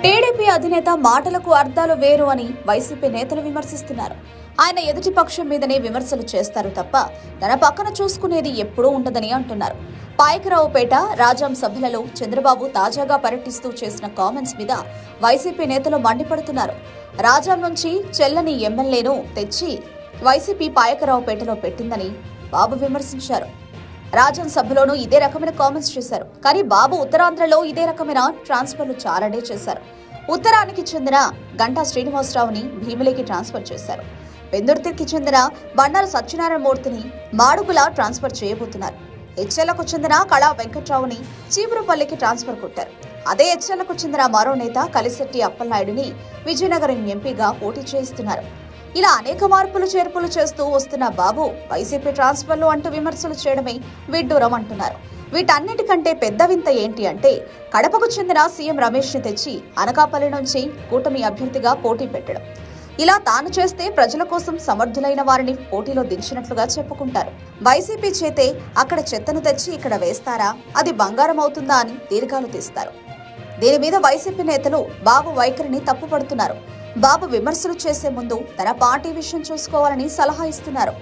TDP అధినేత మాటలకు అర్థాలు వేరు అని వైసీపీ నేతలు విమర్శిస్తున్నారు. ఆయన ఎదుటి పక్షం మీదనే విమర్శలు చేస్తారు తప్ప తన పక్కన చూసుకునేది ఎప్పుడూ ఉండదని అంటున్నారు. పాయకరావుపేట రాజాం సభలలో చంద్రబాబు తాజాగా పర్యటిస్తూ చేసిన కామెంట్స్ మీద వైసీపీ నేతలు మండిపడుతున్నారు. రాజాం నుంచి చెల్లని ఎమ్మెల్యేను తెచ్చి వైసీపీ పాయకరావుపేటలో పెట్టిందని బాబు విమర్శించారు. రాజాం సభలోనూ ఇదే రకమైన కామెంట్స్ చేశారు. కానీ బాబు ఉత్తరాంధ్రలో ఇదే రకమైన ట్రాన్స్ఫర్లు చాలానే చేశారు. ఉత్తరానికి చెందిన గంటా శ్రీనివాసరావుని భీమిలికి ట్రాన్స్ఫర్ చేశారు. పెందుర్తికి చెందిన బండారు సత్యనారాయణమూర్తిని మాడుగుల ట్రాన్స్ఫర్ చేయబోతున్నారు. హెచ్ఎల్లకు చెందిన కళా వెంకట్రావుని చీపురుపల్లికి ట్రాన్స్ఫర్ కొట్టారు. అదే హెచ్ఎల్లకు చెందిన మరో నేత కలిశెట్టి అప్పలనాయుడిని విజయనగరం ఎంపీగా పోటీ చేయిస్తున్నారు. ఇలా అనేక మార్పులు చేర్పులు చేస్తూ వస్తున్న బాబు వైసీపీ ట్రాన్స్ఫర్లు అంటూ విమర్శలు చేయడమే విడ్డూరం అంటున్నారు. వీటన్నిటికంటే పెద్ద వింత ఏంటి అంటే కడపకు చెందిన సీఎం రమేష్ ని తెచ్చి అనకాపల్లి నుంచి కూటమి అభ్యర్థిగా పోటీ పెట్టడం. ఇలా తాను చేస్తే ప్రజల కోసం సమర్థులైన వారిని పోటీలో దించినట్లుగా చెప్పుకుంటారు. వైసీపీ చేతే అక్కడ చెత్తను తెచ్చి ఇక్కడ వేస్తారా, అది బంగారం అవుతుందా అని దీర్ఘాలు తీస్తారు. దీని మీద వైసీపీ నేతలు బాబు వైఖరిని తప్పుపడుతున్నారు. బాబు విమర్శలు చేసే ముందు తన పార్టీ విషయం చూసుకోవాలని సలహా ఇస్తున్నారు.